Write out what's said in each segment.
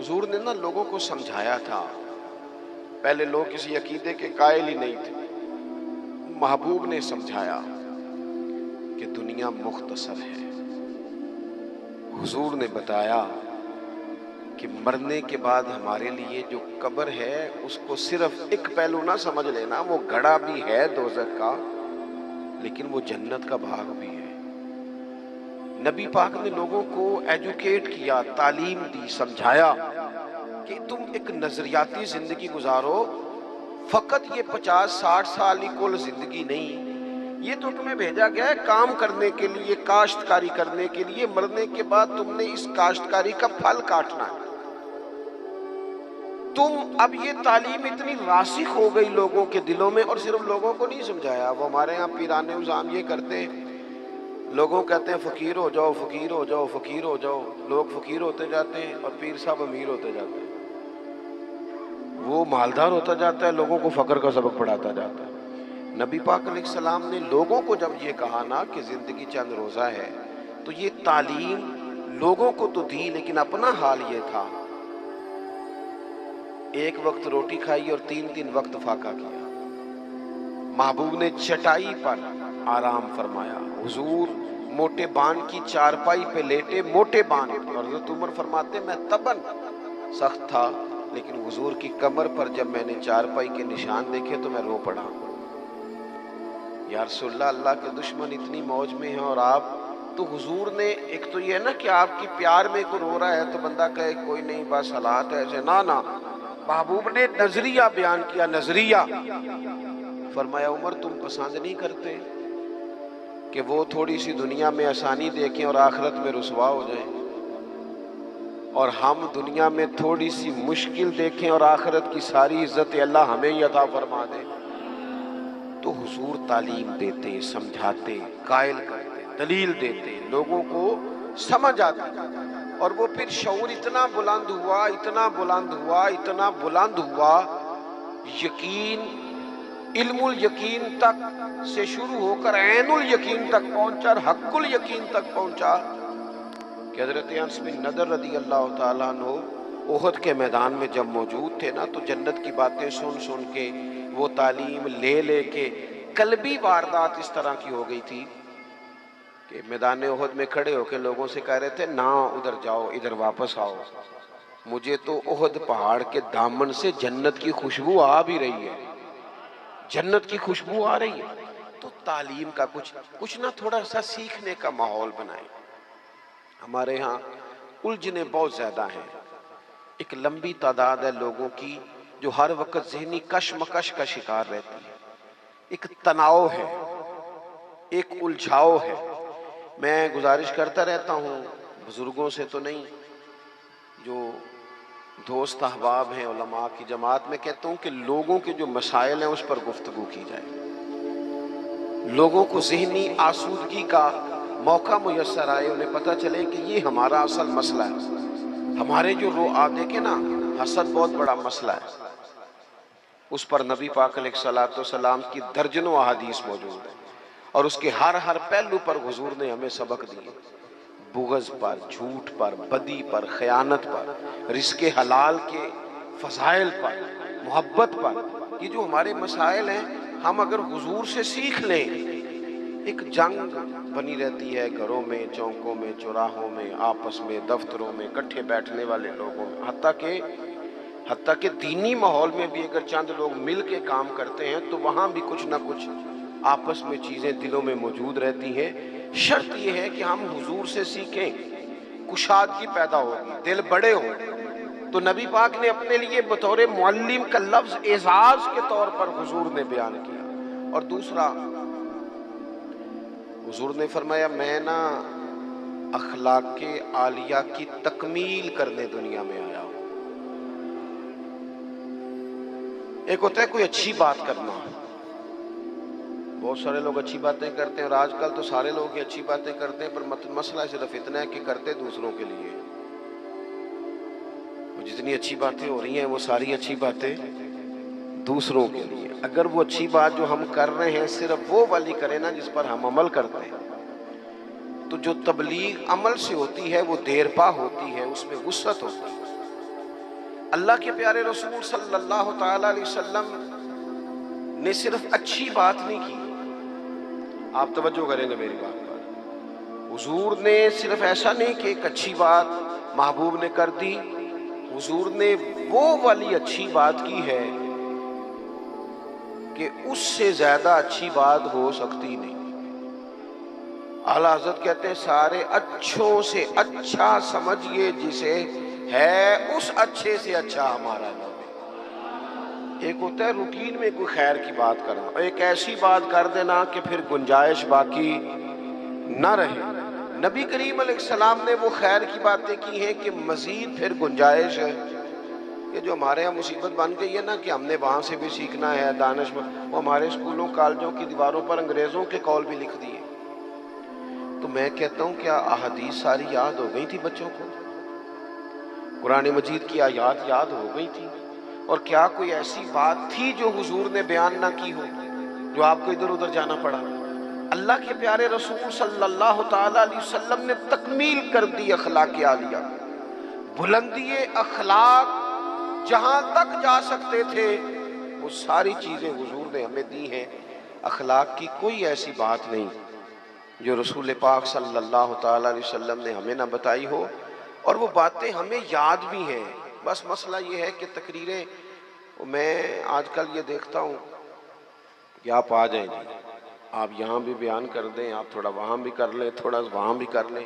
حضور نے نا لوگوں کو سمجھایا تھا. پہلے لوگ کسی عقیدے کے قائل ہی نہیں تھے. محبوب نے سمجھایا کہ دنیا مختصر ہے. حضور نے بتایا کہ مرنے کے بعد ہمارے لیے جو قبر ہے اس کو صرف ایک پہلو نہ سمجھ لینا، وہ گڑھا بھی ہے دوزخ کا لیکن وہ جنت کا باغ بھی ہے. نبی پاک نے لوگوں کو ایجوکیٹ کیا، تعلیم دی، سمجھایا کہ تم ایک نظریاتی زندگی گزارو. فقط یہ 50-60 سال ہی کل زندگی نہیں، یہ تو تمہیں بھیجا گیا ہے کام کرنے کے لیے، کاشتکاری کرنے کے لیے. مرنے کے بعد تم نے اس کاشتکاری کا پھل کاٹنا ہے. تم اب یہ تعلیم اتنی راسخ ہو گئی لوگوں کے دلوں میں، اور صرف لوگوں کو نہیں سمجھایا. وہ ہمارے ہاں پیران نظام یہ کرتے ہیں، لوگوں کہتے ہیں فقیر ہو جاؤ، فقیر ہو جاؤ، فقیر ہو جاؤ. لوگ فقیر ہوتے جاتے ہیں اور پیر صاحب امیر ہوتے جاتے ہیں. وہ مالدار ہوتا جاتا ہے، لوگوں کو فقر کا سبق پڑھاتا جاتا ہے. نبی پاک علیہ السلام نے لوگوں کو جب یہ کہا نا کہ زندگی چند روزہ ہے، تو یہ تعلیم لوگوں کو تو دی، لیکن اپنا حال یہ تھا ایک وقت روٹی کھائی اور 3 وقت فاقہ کیا. محبوب نے چٹائی پر آرام فرمایا. حضور موٹے بان کی چارپائی پہ لیٹے، موٹے بان. اور حضرت عمر فرماتے میں تبن سخت تھا، لیکن حضور کی کمر پر جب میں نے چارپائی کے نشان دیکھے تو میں رو پڑا. یا رسول اللہ، اللہ کے دشمن اتنی موج میں ہیں اور آپ تو. حضور نے ایک تو یہ ہے نا کہ آپ کی پیار میں کوئی رو رہا ہے تو بندہ کہے کوئی نہیں بس حالات ایسے، نہ. محبوب نے نظریہ بیان کیا، نظریہ. فرمایا عمر تم پسند نہیں کرتے کہ وہ تھوڑی سی دنیا میں آسانی دیکھیں اور آخرت میں رسوا ہو جائیں، اور ہم دنیا میں تھوڑی سی مشکل دیکھیں اور آخرت کی ساری عزت اللہ ہمیں ہی عطا فرما دے. تو حضور تعلیم دیتے، سمجھاتے، قائل کرتے، دلیل دیتے، لوگوں کو سمجھ آتی. اور وہ پھر شعور اتنا بلند ہوا، اتنا بلند ہوا، اتنا بلند ہوا، یقین، علم الیقین تک سے شروع ہو کر عین الیقین تک پہنچا اور حق الیقین تک پہنچا کہ حضرت انس بن نضر رضی اللہ تعالیٰ عنہ احد کے میدان میں جب موجود تھے نا، تو جنت کی باتیں سن سن کے، وہ تعلیم لے لے کے، قلبی واردات اس طرح کی ہو گئی تھی کہ میدان احد میں کھڑے ہو کے لوگوں سے کہہ رہے تھے نہ ادھر جاؤ، ادھر واپس آؤ. مجھے تو احد پہاڑ کے دامن سے جنت کی خوشبو آ بھی رہی ہے، جنت کی خوشبو آ رہی ہے. تو تعلیم کا کچھ نہ تھوڑا سا سیکھنے کا ماحول بنائیں. ہمارے ہاں الجھنیں بہت زیادہ ہیں. ایک لمبی تعداد ہے لوگوں کی جو ہر وقت ذہنی کشمکش کا شکار رہتی ہے. ایک تناؤ ہے، ایک الجھاؤ ہے. میں گزارش کرتا رہتا ہوں بزرگوں سے تو نہیں، جو دوست احباب ہیں علماء کی جماعت میں کہتا ہوں کہ لوگوں کے جو مسائل ہیں اس پر گفتگو کی جائے. لوگوں کو ذہنی آسودگی کا موقع میسر آئے، انہیں پتہ چلے کہ یہ ہمارا اصل مسئلہ ہے. ہمارے جو دیکھیں نا، حسد بہت بڑا مسئلہ ہے. اس پر نبی پاک علیہ الصلوۃ والسلام کی درجنوں احادیث موجود ہیں، اور اس کے ہر پہلو پر حضور نے ہمیں سبق دیے. بغض پر، جھوٹ پر، بدی پر، خیانت پر، رزق حلال کے فضائل پر، محبت پر. یہ جو ہمارے مسائل ہیں، ہم اگر حضور سے سیکھ لیں. ایک جنگ بنی رہتی ہے گھروں میں، چوکوں میں، چوراہوں میں، آپس میں، دفتروں میں، کٹھے بیٹھنے والے لوگوں میں. حتیٰ کہ دینی ماحول میں بھی اگر چند لوگ مل کے کام کرتے ہیں تو وہاں بھی کچھ نہ کچھ آپس میں چیزیں دلوں میں موجود رہتی ہیں. شرط یہ ہے کہ ہم حضور سے سیکھیں، کشادگی پیدا ہوگی، دل بڑے ہوں. تو نبی پاک نے اپنے لیے بطور معلم کا لفظ اعزاز کے طور پر حضور نے بیان کیا. اور دوسرا، حضور نے فرمایا میں نا اخلاق عالیہ کی تکمیل کرنے دنیا میں آیا ہوں. ایک ہوتا ہے کوئی اچھی بات کرنا، بہت سارے لوگ اچھی باتیں کرتے ہیں، اور آج کل تو سارے لوگ ہی اچھی باتیں کرتے ہیں، پر مسئلہ صرف اتنا ہے کہ کرتے دوسروں کے لیے. جتنی اچھی باتیں ہو رہی ہیں وہ ساری اچھی باتیں دوسروں کے لیے. اگر وہ اچھی بات جو ہم کر رہے ہیں صرف وہ والی کریں نا جس پر ہم عمل کرتے ہیں، تو جو تبلیغ عمل سے ہوتی ہے وہ دیر پا ہوتی ہے، اس میں وسعت ہوتی ہے. اللہ کے پیارے رسول صلی اللہ تعالی علیہ وسلم نے صرف اچھی بات نہیں کی، آپ توجہ کریں گے میری بات پر، حضور نے صرف ایسا نہیں کہ ایک اچھی بات محبوب نے کر دی، حضور نے وہ والی اچھی بات کی ہے کہ اس سے زیادہ اچھی بات ہو سکتی نہیں۔ اعلیٰ حضرت کہتے ہیں سارے اچھوں سے اچھا سمجھئے جسے ہے اس اچھے سے اچھا ہمارا نبی۔ ایک ہوتا ہے روٹین میں کوئی خیر کی بات کرنا، اور ایک ایسی بات کر دینا کہ پھر گنجائش باقی نہ رہے۔ نبی کریم علیہ السلام نے وہ خیر کی باتیں کی ہیں کہ مزید پھر گنجائش ہے۔ یہ جو ہمارے ہاں مصیبت بن گئی ہے نا کہ ہم نے وہاں سے بھی سیکھنا ہے دانش میں، وہ ہمارے اسکولوں کالجوں کی دیواروں پر انگریزوں کے قول بھی لکھ دیے۔ تو میں کہتا ہوں کیا احادیث ساری یاد ہو گئی تھی بچوں کو؟ قرآن مجید کی آیات یاد ہو گئی تھی؟ اور کیا کوئی ایسی بات تھی جو حضور نے بیان نہ کی ہو، جو آپ کو ادھر ادھر جانا پڑا؟ اللہ کے پیارے رسول صلی اللہ تعالی علیہ وسلم نے تکمیل کر دی اخلاق عالیہ، بلندی اخلاق جہاں تک جا سکتے تھے وہ ساری چیزیں حضور نے ہمیں دی ہیں۔ اخلاق کی کوئی ایسی بات نہیں جو رسول پاک صلی اللہ تعالی علیہ وسلم نے ہمیں نہ بتائی ہو، اور وہ باتیں ہمیں یاد بھی ہیں۔ بس مسئلہ یہ ہے کہ تقریریں، میں آج کل یہ دیکھتا ہوں کہ آپ آ جائیں جی، آپ یہاں بھی بیان کر دیں، آپ تھوڑا وہاں بھی کر لیں، تھوڑا وہاں بھی کر لیں۔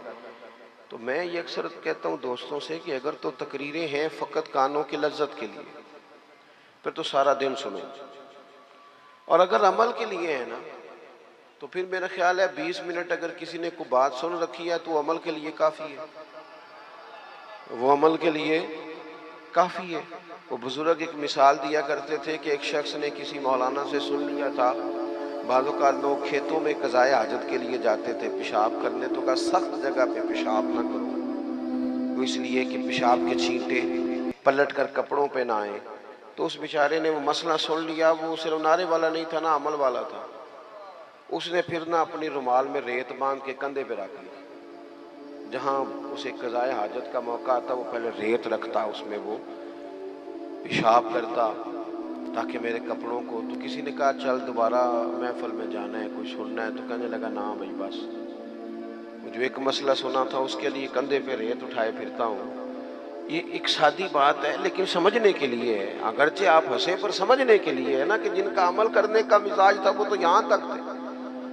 تو میں یہ اکثر کہتا ہوں دوستوں سے کہ اگر تو تقریریں ہیں فقط کانوں کی لذت کے لیے، پھر تو سارا دن سنیں، اور اگر عمل کے لیے ہے نا تو پھر میرا خیال ہے 20 منٹ اگر کسی نے کوئی بات سن رکھی ہے تو وہ عمل کے لیے کافی ہے، وہ عمل کے لیے کافی ہے۔ وہ بزرگ ایک مثال دیا کرتے تھے کہ ایک شخص نے کسی مولانا سے سن لیا تھا، بعض اوقات لوگ کھیتوں میں قضائے حاجت کے لیے جاتے تھے پیشاب کرنے، تو کہا سخت جگہ پہ پیشاب نہ کرو، وہ اس لیے کہ پیشاب کے چھینٹے پلٹ کر کپڑوں پہ نہ آئیں۔ تو اس بیچارے نے وہ مسئلہ سن لیا، وہ صرف نعرے والا نہیں تھا نا، عمل والا تھا۔ اس نے پھر نہ اپنی رومال میں ریت باندھ کے کندھے پہ رکھ لی، جہاں اسے قضائے حاجت کا موقع آتا وہ پہلے ریت رکھتا، اس میں وہ پیشاب کرتا تاکہ میرے کپڑوں کو۔ تو کسی نے کہا چل دوبارہ محفل میں جانا ہے، کچھ سننا ہے، تو کہنے لگا نا بھائی بس، جو ایک مسئلہ سنا تھا اس کے لیے کندھے پہ ریت اٹھائے پھرتا ہوں۔ یہ ایک سادی بات ہے لیکن سمجھنے کے لیے ہے، اگرچہ آپ ہنسے پر سمجھنے کے لیے ہے نا، کہ جن کا عمل کرنے کا مزاج تھا وہ تو یہاں تک تھے،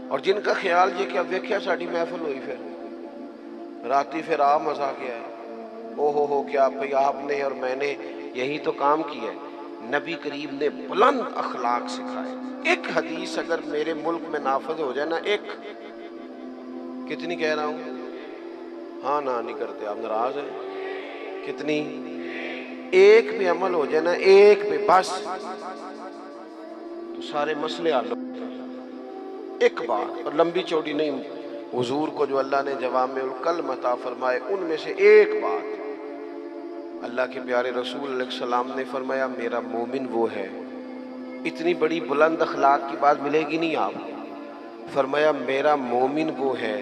اور جن کا خیال یہ کہ اب ویکھیا ساڑی محفل ہوئی، پھر راتی پھر آپ مزہ گیا ہے، او ہو کیا بھئی آپ نے اور میں نے یہی تو کام کیا ہے۔ نبی کریم نے بلند اخلاق سکھائے۔ ایک حدیث اگر میرے ملک میں نافذ ہو جائے نا، ایک، کتنی کہہ رہا ہوں؟ ہاں نہ نہیں کرتے آپ، ناراض ہیں؟ کتنی؟ ایک پہ عمل ہو جائے نا، ایک پہ بس، تو سارے مسئلے حل ہو۔ ایک بات، اور لمبی چوڑی نہیں، حضور کو جو اللہ نے جوامع الکلم عطا فرمائے ان میں سے ایک بات، اللہ کے پیارے رسول علیہ السلام نے فرمایا میرا مومن وہ ہے۔ اتنی بڑی بلند اخلاق کی بات ملے گی نہیں آپ کو۔ فرمایا میرا مومن وہ ہے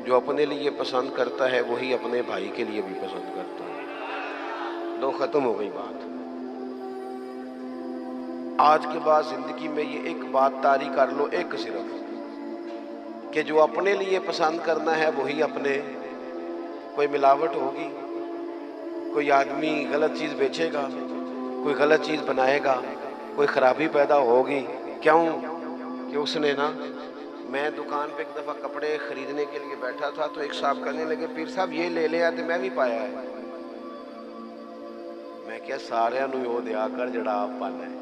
جو اپنے لیے پسند کرتا ہے وہی اپنے بھائی کے لیے بھی پسند کرتا ہے۔ لو ختم ہو گئی بات۔ آج کے بعد زندگی میں یہ ایک بات طاری کر لو، ایک صرف، کہ جو اپنے لیے پسند کرنا ہے وہی اپنے، کوئی ملاوٹ ہوگی، کوئی آدمی غلط چیز بیچے گا، کوئی غلط چیز بنائے گا، کوئی خرابی پیدا ہوگی، کیوں کہ اس نے نا، میں دکان پہ ایک دفعہ کپڑے خریدنے کے لیے بیٹھا تھا تو ایک صاحب کہنے لگے پیر صاحب یہ لے لے آتے، میں بھی پایا ہے۔ میں کیا سارے نو یو دیا کر جڑا آپ پانا ہے۔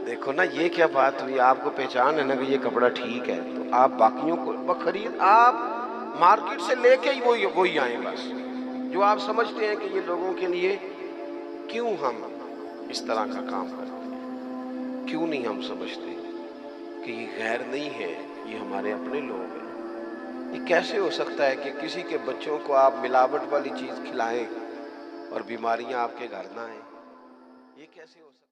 دیکھو نا یہ کیا بات ہوئی، آپ کو پہچان ہے نا کہ یہ کپڑا ٹھیک ہے، تو آپ باقیوں کو خرید، آپ مارکیٹ سے لے کے ہی وہی آئیں بس، جو آپ سمجھتے ہیں کہ یہ لوگوں کے لیے۔ کیوں ہم اس طرح کا کام کرتے ہیں؟ کیوں نہیں ہم سمجھتے کہ یہ غیر نہیں ہے، یہ ہمارے اپنے لوگ ہیں؟ یہ کیسے ہو سکتا ہے کہ کسی کے بچوں کو آپ ملاوٹ والی چیز کھلائیں اور بیماریاں آپ کے گھر نہ آئیں؟ یہ کیسے ہو سکتا ہے؟